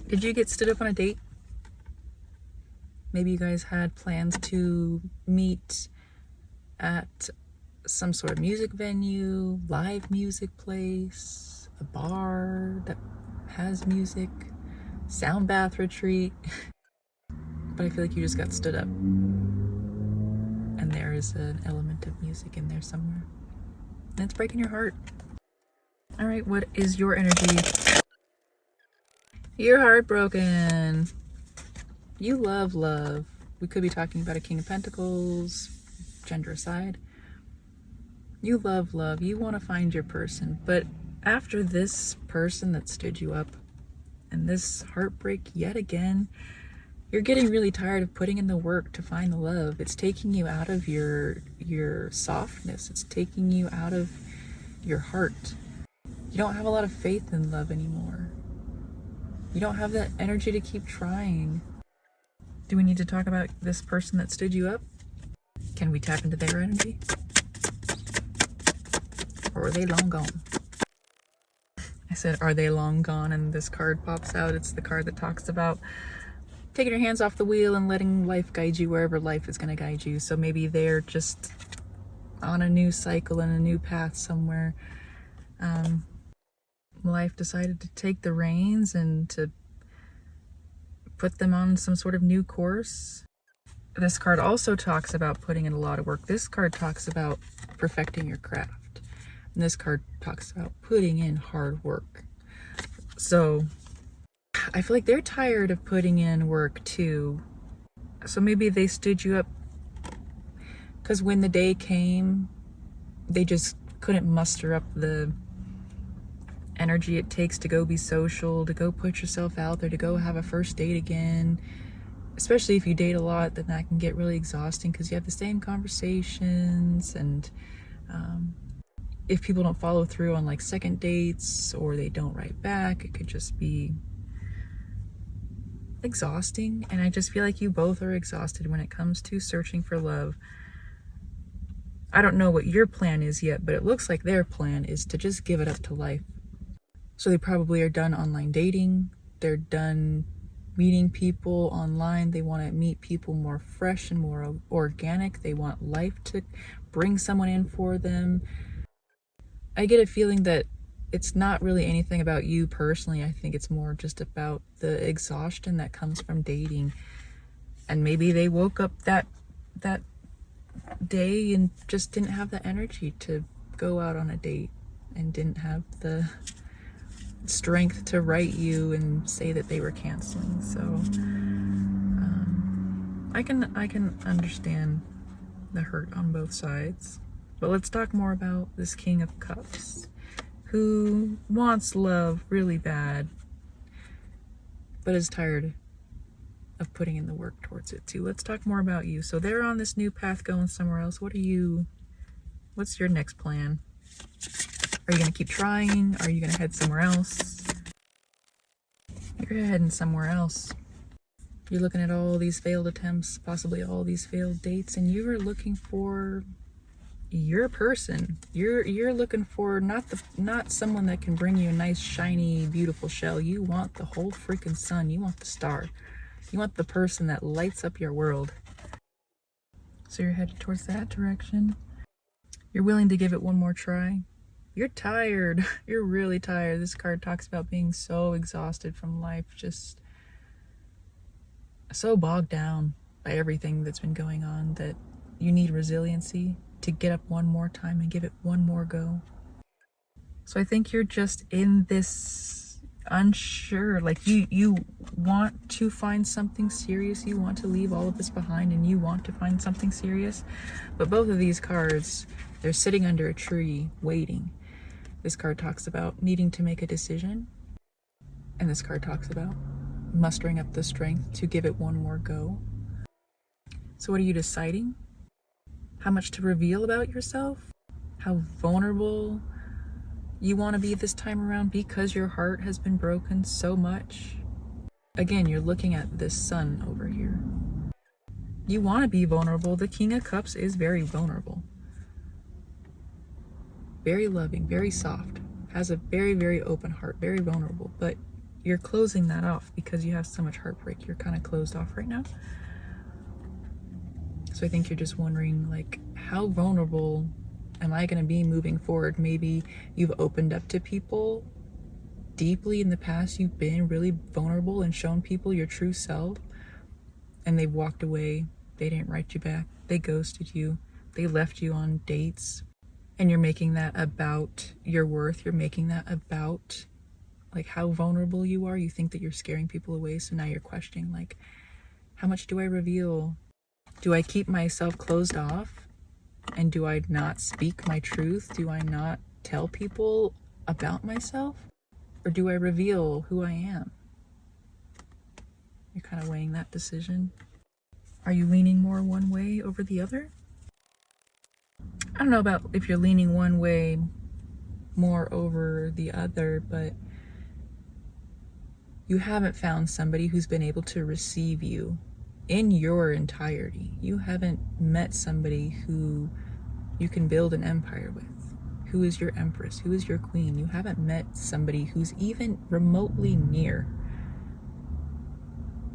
Did you get stood up on a date? Maybe you guys had plans to meet at some sort of music venue, live music place, a bar that has music, sound bath retreat. But I feel like you just got stood up. And there is an element of music in there somewhere. And it's breaking your heart. All right, what is your energy? You're heartbroken. You love love. We could be talking about a King of Pentacles, gender aside. You love love. You want to find your person. But after this person that stood you up and this heartbreak yet again, you're getting really tired of putting in the work to find the love. It's taking you out of your softness. It's taking you out of your heart. You don't have a lot of faith in love anymore. You don't have that energy to keep trying. Do we need to talk about this person that stood you up? Can we tap into their energy? Or are they long gone? I said, are they long gone? And this card pops out. It's the card that talks about taking your hands off the wheel and letting life guide you wherever life is going to guide you. So maybe they're just on a new cycle and a new path somewhere. Life decided to take the reins and to put them on some sort of new course. This card also talks about putting in a lot of work. This card talks about perfecting your craft. And this card talks about putting in hard work. So I feel like they're tired of putting in work too. So maybe they stood you up because when the day came, they just couldn't muster up the energy it takes to go be social, to go put yourself out there, to go have a first date again. Especially if you date a lot, then that can get really exhausting because you have the same conversations. And if people don't follow through on like second dates or they don't write back, it could just be exhausting. And I just feel like you both are exhausted when it comes to searching for love. I don't know what your plan is yet, but it looks like their plan is to just give it up to life. So they probably are done online dating. They're done meeting people online. They want to meet people more fresh and more organic. They want life to bring someone in for them. I get a feeling that it's not really anything about you personally. I think it's more just about the exhaustion that comes from dating. And maybe they woke up that day and just didn't have the energy to go out on a date and didn't have the strength to write you and say that they were canceling. So I can understand the hurt on both sides. But let's talk more about this King of Cups, who wants love really bad, but is tired of putting in the work towards it too. Let's talk more about you. So they're on this new path going somewhere else. What's your next plan? Are you going to keep trying? Are you going to head somewhere else? You're heading somewhere else. You're looking at all these failed attempts, possibly all these failed dates, and you are looking for your person. You're looking for not someone that can bring you a nice, shiny, beautiful shell. You want the whole freaking sun. You want the star. You want the person that lights up your world. So you're headed towards that direction. You're willing to give it one more try. You're tired. You're really tired. This card talks about being so exhausted from life, just so bogged down by everything that's been going on that you need resiliency to get up one more time and give it one more go. So I think you're just in this unsure, like you want to find something serious. You want to leave all of this behind and you want to find something serious. But both of these cards, they're sitting under a tree waiting. This card talks about needing to make a decision. And this card talks about mustering up the strength to give it one more go. So what are you deciding? How much to reveal about yourself? How vulnerable you want to be this time around because your heart has been broken so much? Again, you're looking at this sun over here. You want to be vulnerable. The King of Cups is very vulnerable. Very loving, very soft, has a very, very open heart, very vulnerable, but you're closing that off because you have so much heartbreak. You're kind of closed off right now. So I think you're just wondering, like, how vulnerable am I going to be moving forward? Maybe you've opened up to people deeply in the past. You've been really vulnerable and shown people your true self, and they've walked away. They didn't write you back. They ghosted you. They left you on dates. And you're making that about your worth. You're making that about, like, how vulnerable you are. You think that you're scaring people away. So now you're questioning, like, how much do I reveal? Do I keep myself closed off? And do I not speak my truth? Do I not tell people about myself? Or do I reveal who I am? You're kind of weighing that decision. Are you leaning more one way over the other? I don't know about if you're leaning one way more over the other, but you haven't found somebody who's been able to receive you in your entirety. You haven't met somebody who you can build an empire with, who is your empress, who is your queen. You haven't met somebody who's even remotely near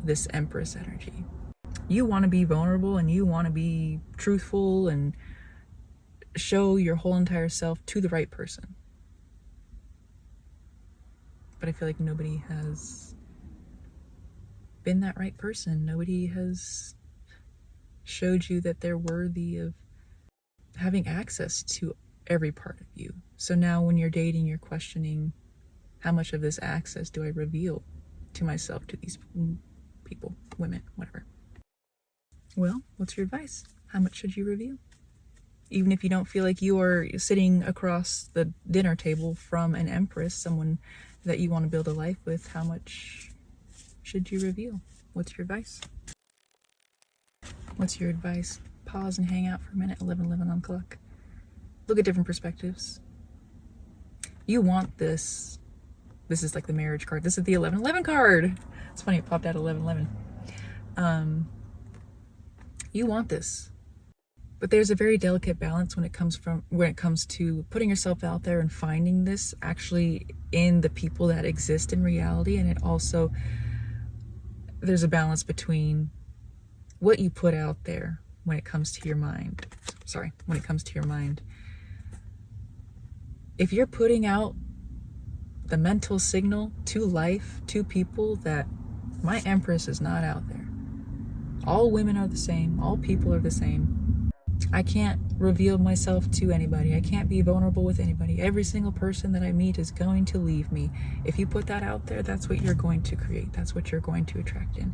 this empress energy. You want to be vulnerable and you want to be truthful and show your whole entire self to the right person. But I feel like nobody has been that right person. Nobody has showed you that they're worthy of having access to every part of you. So now when you're dating, you're questioning, how much of this access do I reveal to myself, to these people, women, whatever. Well, what's your advice? How much should you reveal? Even if you don't feel like you are sitting across the dinner table from an empress, someone that you want to build a life with, how much should you reveal? What's your advice? What's your advice? Pause and hang out for a minute. 11:11 on the clock. Look at different perspectives. You want this. This is like the marriage card. This is the 11:11 card. It's funny, it popped out 11:11. You want this. But there's a very delicate balance when it comes to putting yourself out there and finding this actually in the people that exist in reality. And it also, there's a balance between what you put out there when it comes to your mind. When it comes to your mind. If you're putting out the mental signal to life, to people, that my empress is not out there. All women are the same. All people are the same. I can't reveal myself to anybody. I can't be vulnerable with anybody. Every single person that I meet is going to leave me. If you put that out there, that's what you're going to create. That's what you're going to attract in.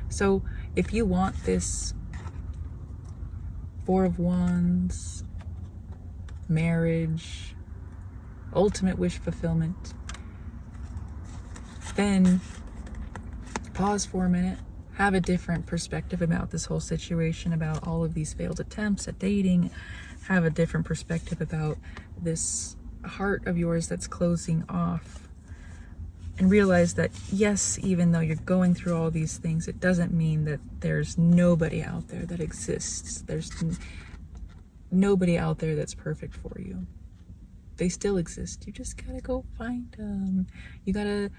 So if you want this Four of Wands, marriage, ultimate wish fulfillment, then pause for a minute. Have a different perspective about this whole situation, about all of these failed attempts at dating. Have a different perspective about this heart of yours that's closing off. And realize that, yes, even though you're going through all these things, it doesn't mean that there's nobody out there that exists. There's nobody out there that's perfect for you. They still exist. You just gotta go find them. You gotta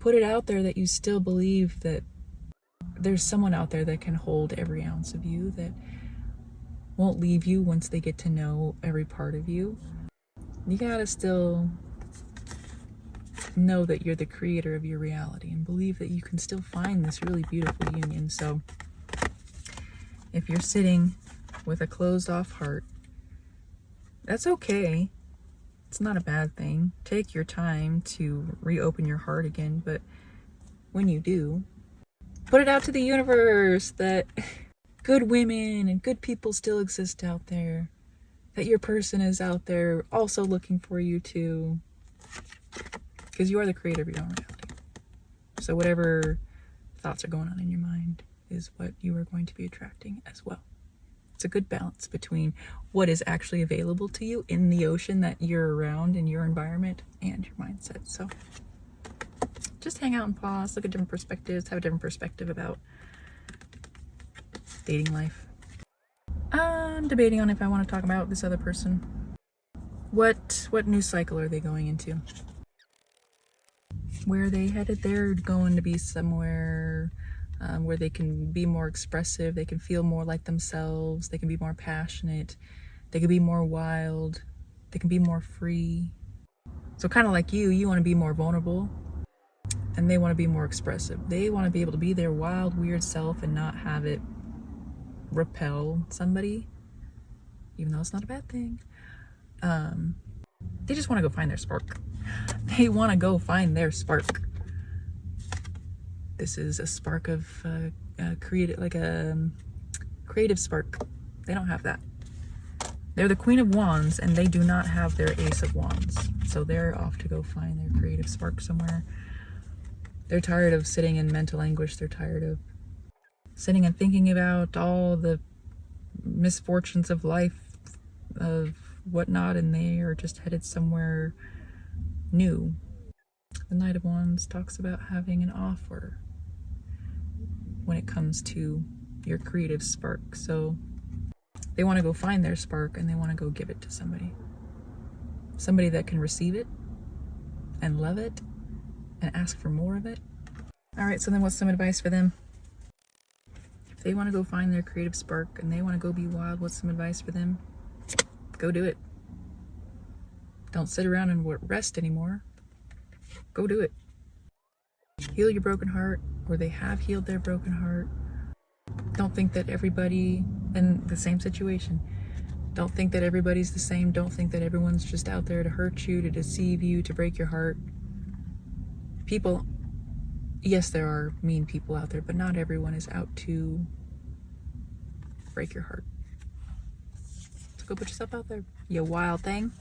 put it out there that you still believe that there's someone out there that can hold every ounce of you, that won't leave you once they get to know every part of you. You gotta still know that you're the creator of your reality and believe that you can still find this really beautiful union. So if you're sitting with a closed off heart, that's okay. It's not a bad thing. Take your time to reopen your heart again, but when you do, put it out to the universe that good women and good people still exist out there, that your person is out there also looking for you too, because you are the creator of your own reality. So whatever thoughts are going on in your mind is what you are going to be attracting as well. It's a good balance between what is actually available to you in the ocean that you're around in your environment and your mindset. So just hang out and pause, look at different perspectives, have a different perspective about dating life. I'm debating on if I want to talk about this other person. What news cycle are they going into? Where are they headed? They're going to be somewhere where they can be more expressive, they can feel more like themselves, they can be more passionate, they can be more wild, they can be more free. So kind of like you want to be more vulnerable, and they want to be more expressive. They want to be able to be their wild, weird self and not have it repel somebody, even though it's not a bad thing. They just want to go find their spark. They want to go find their spark. This is a spark of creative, like a creative spark. They don't have that. They're the Queen of Wands, and they do not have their Ace of Wands. So they're off to go find their creative spark somewhere. They're tired of sitting in mental anguish. They're tired of sitting and thinking about all the misfortunes of life, of whatnot, and they are just headed somewhere new. The Knight of Wands talks about having an offer when it comes to your creative spark. So they want to go find their spark and they want to go give it to somebody. Somebody that can receive it and love it and ask for more of it. All right, so then what's some advice for them? If they want to go find their creative spark and they want to go be wild, what's some advice for them? Go do it. Don't sit around and rest anymore. Go do it. Heal your broken heart, or they have healed their broken heart. Don't think that everybody in the same situation. Don't think that everybody's the same. Don't think that everyone's just out there to hurt you, to deceive you, to break your heart. People, yes, there are mean people out there, but not everyone is out to break your heart. So go put yourself out there, you wild thing.